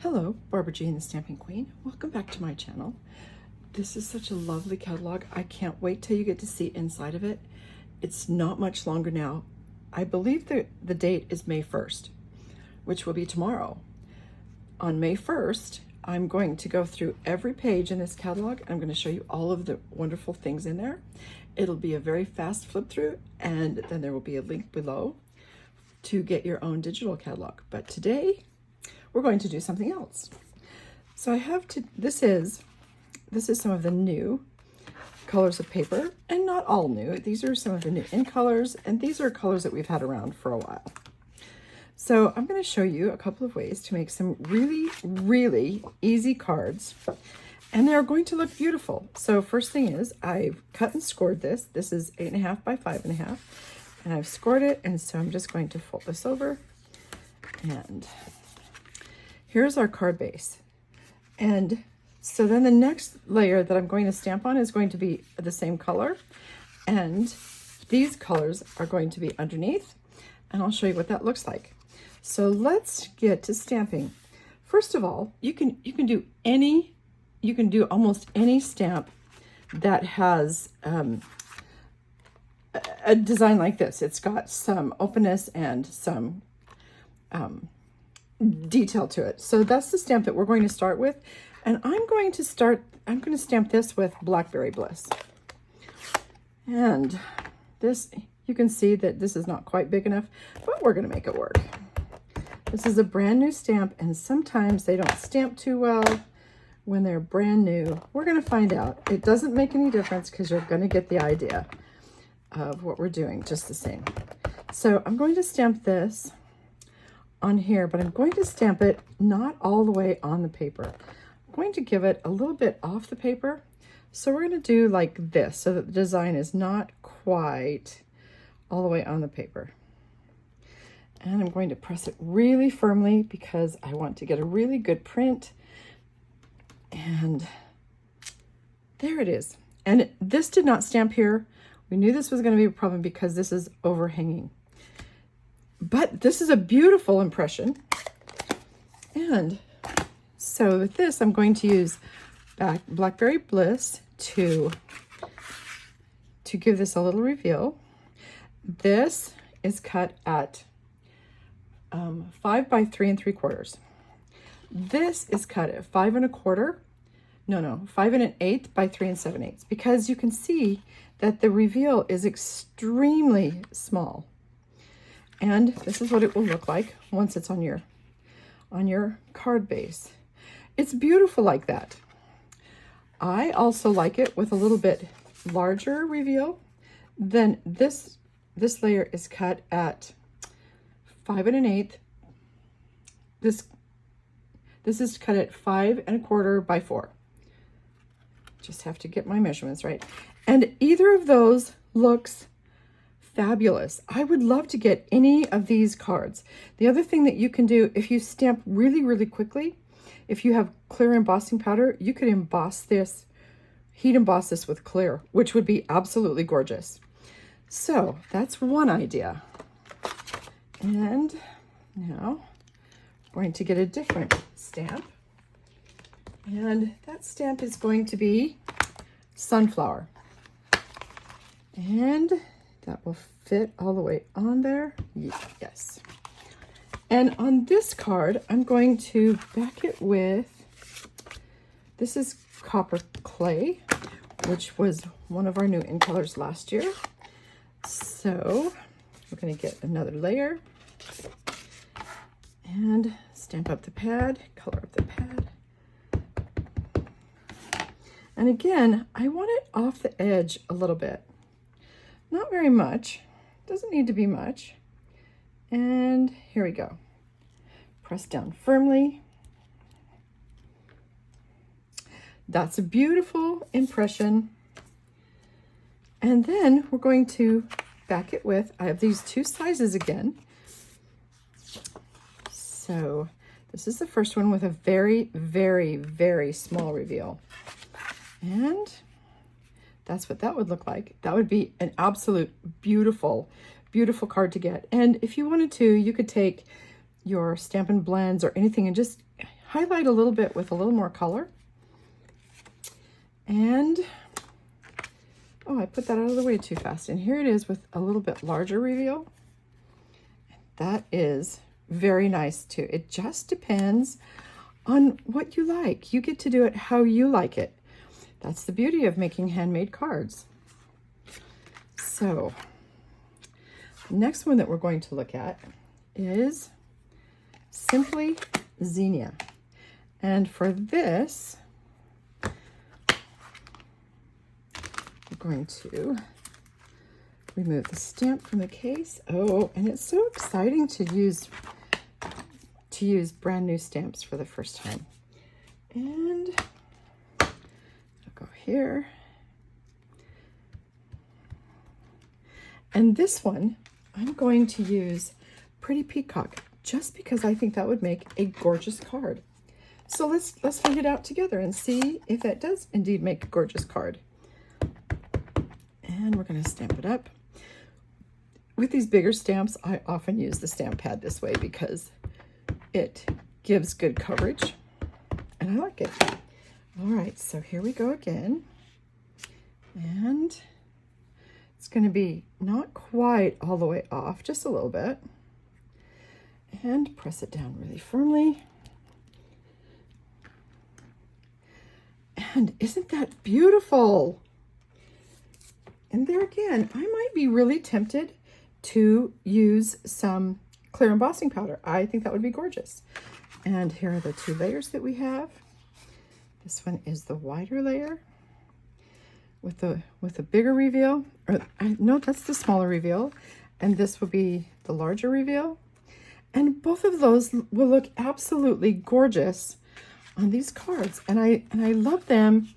Hello, Barbara Jean, the Stamping Queen. Welcome back to my channel. This is such a lovely catalog. I can't wait till you get to see inside of it. It's not much longer now. I believe the date is May 1st, which will be tomorrow. On May 1st, I'm going to go through every page in this catalog. I'm going to show you all of the wonderful things in there. It'll be a very fast flip through, and then there will be a link below to get your own digital catalog. But today, we're going to do something else. So I have this is some of the new colors of paper, and not all new. These are some of the new in colors, and these are colors that we've had around for a while. So I'm going to show you a couple of ways to make some really, really easy cards, and they're going to look beautiful. So first thing is I've cut and scored this. This is 8.5 by 5.5, and I've scored it, and so I'm just going to fold this over, and here's our card base. And so then the next layer that I'm going to stamp on is going to be the same color. And these colors are going to be underneath. And I'll show you what that looks like. So let's get to stamping. First of all, you can do almost any stamp that has a design like this. It's got some openness and some detail to it. So that's the stamp that we're going to start with. And I'm going to stamp this with Blackberry Bliss. And this, you can see that this is not quite big enough, but we're going to make it work. This is a brand new stamp, and sometimes they don't stamp too well when they're brand new. We're going to find out. It doesn't make any difference because you're going to get the idea of what we're doing just the same. So I'm going to stamp this on here, but I'm going to stamp it not all the way on the paper. I'm going to give it a little bit off the paper. So we're going to do like this so that the design is not quite all the way on the paper. And I'm going to press it really firmly because I want to get a really good print. And there it is. And this did not stamp here. We knew this was going to be a problem because this is overhanging. But this is a beautiful impression. And so with this, I'm going to use Blackberry Bliss to give this a little reveal. This is cut at 5 by 3 3/4. This is cut at 5 1/4. No, 5 1/8 by 3 7/8, because you can see that the reveal is extremely small. And this is what it will look like once it's on your card base. It's beautiful like that. I also like it with a little bit larger reveal. Then this layer is cut at 5 1/8. This is cut at 5 1/4 by 4. Just have to get my measurements right. And either of those looks fabulous. I would love to get any of these cards. The other thing that you can do, if you stamp really, really quickly, if you have clear embossing powder, you could emboss this, heat emboss this with clear, which would be absolutely gorgeous. So that's one idea. And now I'm going to get a different stamp. And that stamp is going to be Sunflower. And that will fit all the way on there. Yes. And on this card, I'm going to back it with, this is Copper Clay, which was one of our new in colors last year. So we're going to get another layer and stamp up the pad, color up the pad. And again, I want it off the edge a little bit. Not very much, doesn't need to be much. And here we go. Press down firmly. That's a beautiful impression. And then we're going to back it with, I have these two sizes again. So this is the first one with a very, very, very small reveal. And that's what that would look like. That would be an absolute beautiful, beautiful card to get. And if you wanted to, you could take your Stampin' Blends or anything and just highlight a little bit with a little more color. And, oh, I put that out of the way too fast. And here it is with a little bit larger reveal. That is very nice too. It just depends on what you like. You get to do it how you like it. That's the beauty of making handmade cards. So, the next one that we're going to look at is Simply Xenia. And for this, we're going to remove the stamp from the case. Oh, and it's so exciting to use brand new stamps for the first time. And I'll go here. And this one, I'm going to use Pretty Peacock, just because I think that would make a gorgeous card. So let's find it out together and see if that does indeed make a gorgeous card. And we're going to stamp it up. With these bigger stamps, I often use the stamp pad this way because it gives good coverage, and I like it. All right, so here we go again. And it's going to be not quite all the way off, just a little bit. And press it down really firmly. And isn't that beautiful? And there again, I might be really tempted to use some clear embossing powder. I think that would be gorgeous. And here are the two layers that we have. This one is the wider layer with a bigger reveal. No, that's the smaller reveal. And this will be the larger reveal. And both of those will look absolutely gorgeous on these cards. And I love them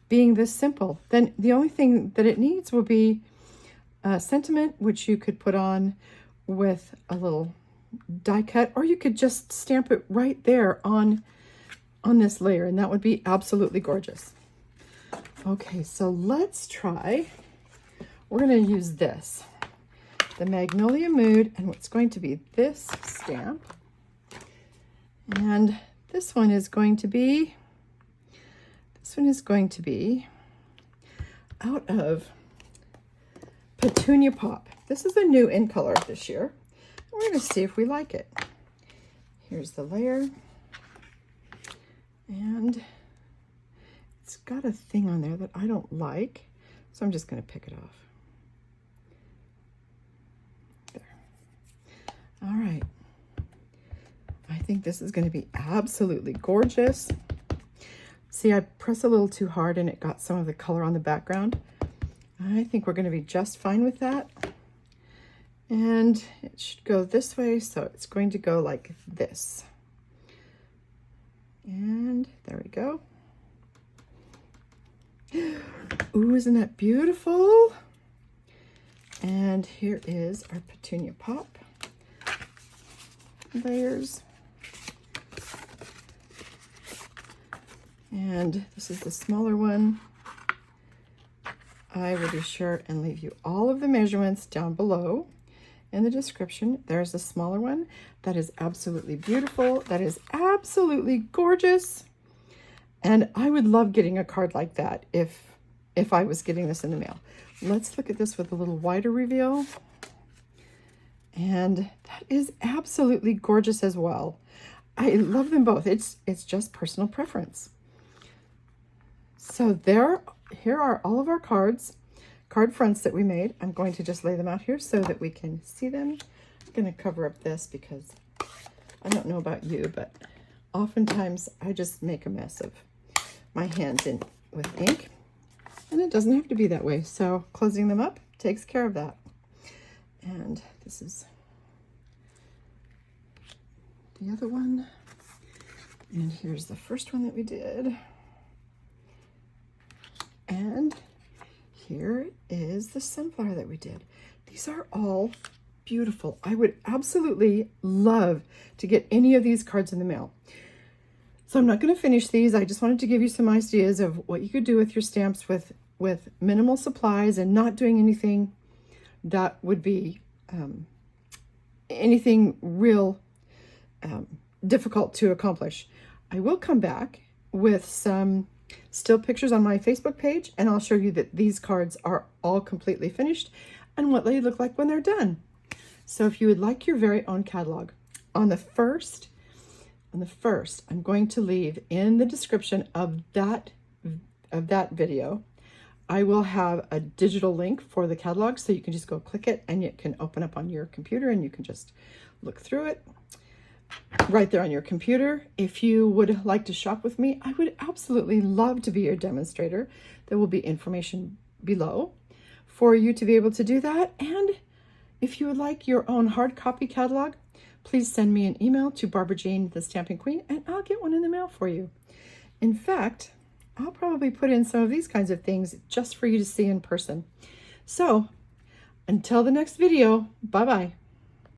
being this simple. Then the only thing that it needs will be a sentiment, which you could put on with a little die cut, or you could just stamp it right there on this layer, and that would be absolutely gorgeous. Okay, so let's try. We're going to use this, the Magnolia Mood, and what's going to be this stamp. And this one is going to be out of Petunia Pop. This is a new in color this year. We're going to see if we like it. Here's the layer. And it's got a thing on there that I don't like, so I'm just going to pick it off. There. All right. I think this is going to be absolutely gorgeous. See, I pressed a little too hard and it got some of the color on the background. I think we're going to be just fine with that. And it should go this way, so it's going to go like this. And there we go. Ooh, isn't that beautiful? And here is our Petunia Pop layers. And this is the smaller one. I will be sure and leave you all of the measurements down below in the description. There's a smaller one that is absolutely beautiful, that is absolutely gorgeous, and I would love getting a card like that if I was getting this in the mail. Let's look at this with a little wider reveal, and that is absolutely gorgeous as well. I love them both. It's just personal preference. So here are all of our card fronts that we made. I'm going to just lay them out here so that we can see them. I'm going to cover up this because I don't know about you, but oftentimes I just make a mess of my hands with ink, and it doesn't have to be that way. So closing them up takes care of that. And this is the other one. And here's the first one that we did. And here is the sunflower that we did. These are all beautiful. I would absolutely love to get any of these cards in the mail. So I'm not going to finish these. I just wanted to give you some ideas of what you could do with your stamps with minimal supplies and not doing anything that would be anything real difficult to accomplish. I will come back with some still pictures on my Facebook page, and I'll show you that these cards are all completely finished and what they look like when they're done. So if you would like your very own catalog, on the first, I'm going to leave in the description of that video, I will have a digital link for the catalog, so you can just go click it and it can open up on your computer and you can just look through it right there on your computer. If you would like to shop with me, I would absolutely love to be your demonstrator. There will be information below for you to be able to do that. And if you would like your own hard copy catalog, please send me an email to Barbara Jane, the Stampin' Queen, and I'll get one in the mail for you. In fact, I'll probably put in some of these kinds of things just for you to see in person. So until the next video, bye-bye.